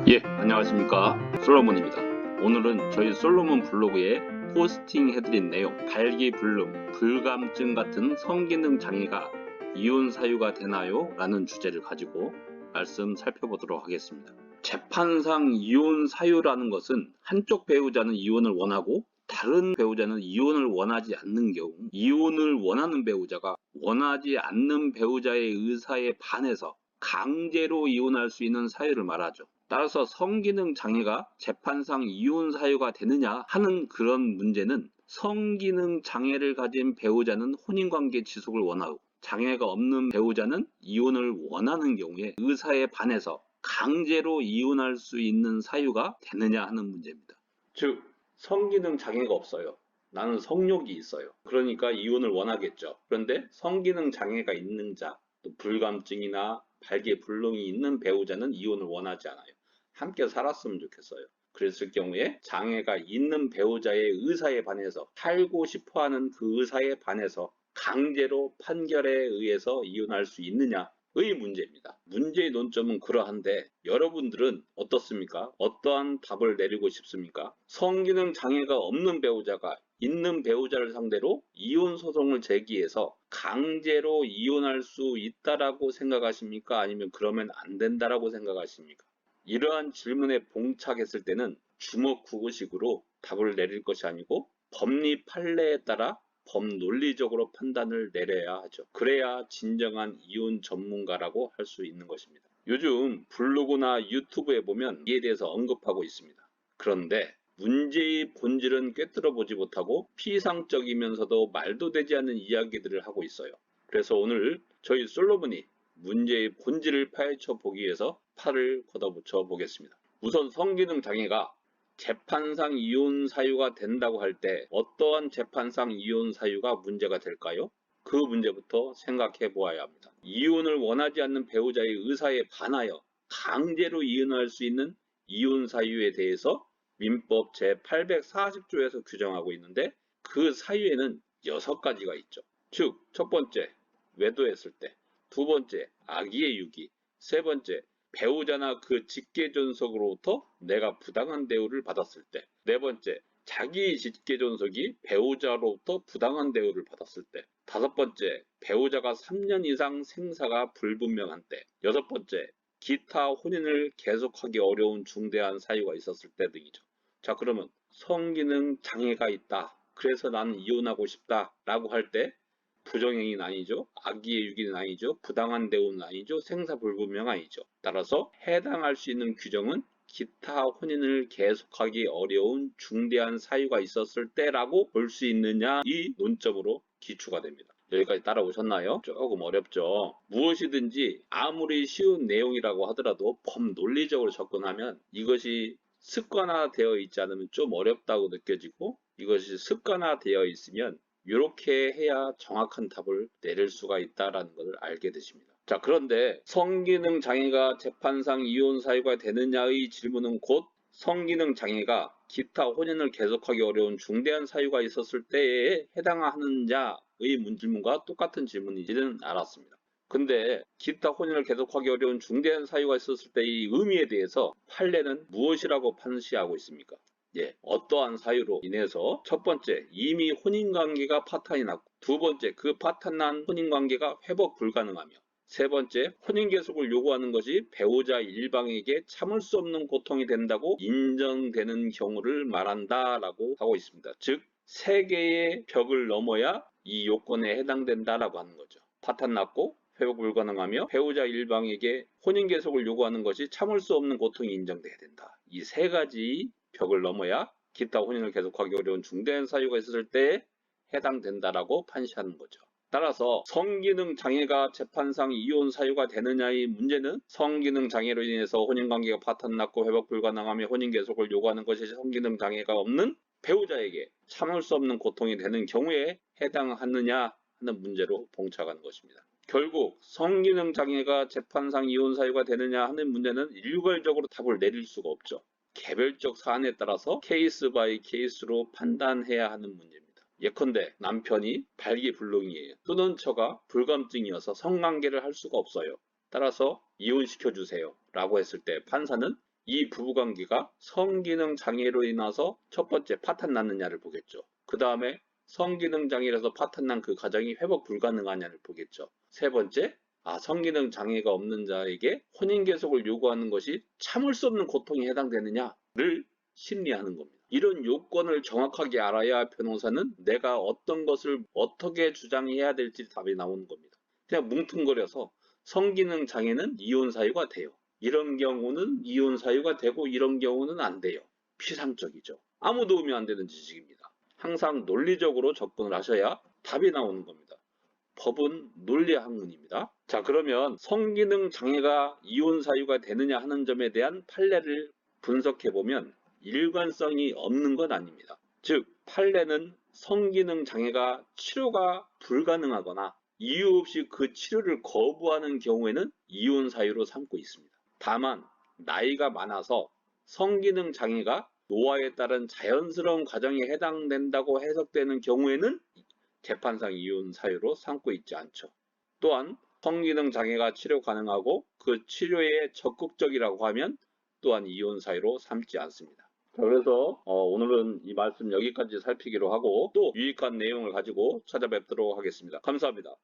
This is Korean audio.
예, 안녕하십니까. 솔로몬입니다. 오늘은 저희 솔로몬 블로그에 포스팅 해드린 내용, 발기불능, 불감증 같은 성기능 장애가 이혼 사유가 되나요? 라는 주제를 가지고 말씀 살펴보도록 하겠습니다. 재판상 이혼 사유라는 것은 한쪽 배우자는 이혼을 원하고 다른 배우자는 이혼을 원하지 않는 경우, 이혼을 원하는 배우자가 원하지 않는 배우자의 의사에 반해서 강제로 이혼할 수 있는 사유를 말하죠. 따라서 성기능 장애가 재판상 이혼 사유가 되느냐 하는 그런 문제는 성기능 장애를 가진 배우자는 혼인관계 지속을 원하고 장애가 없는 배우자는 이혼을 원하는 경우에 의사에 반해서 강제로 이혼할 수 있는 사유가 되느냐 하는 문제입니다. 즉, 성기능 장애가 없어요. 나는 성욕이 있어요. 그러니까 이혼을 원하겠죠. 그런데 성기능 장애가 있는 자, 또 불감증이나 발기불능이 있는 배우자는 이혼을 원하지 않아요. 함께 살았으면 좋겠어요. 그랬을 경우에 장애가 있는 배우자의 의사에 반해서 살고 싶어하는 그 의사에 반해서 강제로 판결에 의해서 이혼할 수 있느냐의 문제입니다. 문제의 논점은 그러한데 여러분들은 어떻습니까? 어떠한 답을 내리고 싶습니까? 성기능 장애가 없는 배우자가 있는 배우자를 상대로 이혼 소송을 제기해서 강제로 이혼할 수 있다라고 생각하십니까? 아니면 그러면 안 된다라고 생각하십니까? 이러한 질문에 봉착했을 때는 주먹구구식으로 답을 내릴 것이 아니고 법리 판례에 따라 법논리적으로 판단을 내려야 하죠. 그래야 진정한 이혼 전문가라고 할 수 있는 것입니다. 요즘 블로그나 유튜브에 보면 이에 대해서 언급하고 있습니다. 그런데 문제의 본질은 꿰뚫어 보지 못하고 피상적이면서도 말도 되지 않는 이야기들을 하고 있어요. 그래서 오늘 저희 솔로몬이 문제의 본질을 파헤쳐 보기 위해서 팔을 걷어붙여 보겠습니다. 우선 성기능 장애가 재판상 이혼 사유가 된다고 할 때 어떠한 재판상 이혼 사유가 문제가 될까요? 그 문제부터 생각해 보아야 합니다. 이혼을 원하지 않는 배우자의 의사에 반하여 강제로 이혼할 수 있는 이혼 사유에 대해서 민법 제840조에서 규정하고 있는데 그 사유에는 6가지가 있죠. 즉, 첫 번째, 외도했을 때, 두 번째, 악의의 유기, 세 번째, 배우자나 그 직계존속으로부터 내가 부당한 대우를 받았을 때, 네 번째, 자기 직계존속이 배우자로부터 부당한 대우를 받았을 때, 다섯 번째, 배우자가 3년 이상 생사가 불분명한 때, 여섯 번째, 기타 혼인을 계속하기 어려운 중대한 사유가 있었을 때 등이죠. 자, 그러면 성기능 장애가 있다. 그래서 나는 이혼하고 싶다 라고 할 때 부정행위는 아니죠. 악의의 유기는 아니죠. 부당한 대우는 아니죠. 생사불분명 아니죠. 따라서 해당할 수 있는 규정은 기타 혼인을 계속하기 어려운 중대한 사유가 있었을 때라고 볼 수 있느냐 이 논점으로 기초가 됩니다. 여기까지 따라오셨나요? 조금 어렵죠. 무엇이든지 아무리 쉬운 내용이라고 하더라도 법논리적으로 접근하면 이것이 습관화되어 있지 않으면 좀 어렵다고 느껴지고 이것이 습관화되어 있으면 이렇게 해야 정확한 답을 내릴 수가 있다는 것을 알게 되십니다. 자, 그런데 성기능 장애가 재판상 이혼 사유가 되느냐의 질문은 곧 성기능 장애가 기타 혼인을 계속하기 어려운 중대한 사유가 있었을 때에 해당하느냐의 질문과 똑같은 질문인지는 알았습니다. 근데 기타 혼인을 계속하기 어려운 중대한 사유가 있었을 때의 의미에 대해서 판례는 무엇이라고 판시하고 있습니까? 어떠한 사유로 인해서 첫 번째, 이미 혼인관계가 파탄이 났고 두 번째, 그 파탄난 혼인관계가 회복 불가능하며 세 번째, 혼인 계속을 요구하는 것이 배우자 일방에게 참을 수 없는 고통이 된다고 인정되는 경우를 말한다라고 하고 있습니다. 즉, 세 개의 벽을 넘어야 이 요건에 해당된다라고 하는 거죠. 파탄 났고 회복 불가능하며 배우자 일방에게 혼인 계속을 요구하는 것이 참을 수 없는 고통이 인정돼야 된다. 이 세 가지 벽을 넘어야 기타 혼인을 계속하기 어려운 중대한 사유가 있었을 때 해당된다라고 판시하는 거죠. 따라서 성기능 장애가 재판상 이혼 사유가 되느냐의 문제는 성기능 장애로 인해서 혼인관계가 파탄났고 회복 불가능하며 혼인 계속을 요구하는 것이 성기능 장애가 없는 배우자에게 참을 수 없는 고통이 되는 경우에 해당하느냐 하는 문제로 봉착하는 것입니다. 결국 성기능 장애가 재판상 이혼 사유가 되느냐 하는 문제는 일괄적으로 답을 내릴 수가 없죠. 개별적 사안에 따라서 케이스 바이 케이스로 판단해야 하는 문제입니다. 예컨대 남편이 발기불능이에요. 또는 저가 불감증이어서 성관계를 할 수가 없어요. 따라서 이혼시켜주세요 라고 했을 때 판사는 이 부부관계가 성기능 장애로 인해서 첫 번째 파탄 났느냐를 보겠죠. 그 다음에 성기능 장애라서 파탄난 그 가정이 회복 불가능하냐를 보겠죠. 세 번째, 성기능 장애가 없는 자에게 혼인 계속을 요구하는 것이 참을 수 없는 고통에 해당되느냐를 심리하는 겁니다. 이런 요건을 정확하게 알아야 변호사는 내가 어떤 것을 어떻게 주장해야 될지 답이 나오는 겁니다. 그냥 뭉뚱거려서 성기능 장애는 이혼 사유가 돼요. 이런 경우는 이혼 사유가 되고 이런 경우는 안 돼요. 피상적이죠. 아무 도움이 안 되는 지식입니다. 항상 논리적으로 접근을 하셔야 답이 나오는 겁니다. 법은 논리의 학문입니다. 자, 그러면 성기능 장애가 이혼 사유가 되느냐 하는 점에 대한 판례를 분석해보면 일관성이 없는 건 아닙니다. 즉, 판례는 성기능 장애가 치료가 불가능하거나 이유 없이 그 치료를 거부하는 경우에는 이혼 사유로 삼고 있습니다. 다만 나이가 많아서 성기능 장애가 노화에 따른 자연스러운 과정에 해당된다고 해석되는 경우에는 재판상 이혼 사유로 삼고 있지 않죠. 또한 성기능 장애가 치료 가능하고 그 치료에 적극적이라고 하면 또한 이혼 사유로 삼지 않습니다. 자, 그래서 오늘은 이 말씀 여기까지 살피기로 하고 또 유익한 내용을 가지고 찾아뵙도록 하겠습니다. 감사합니다.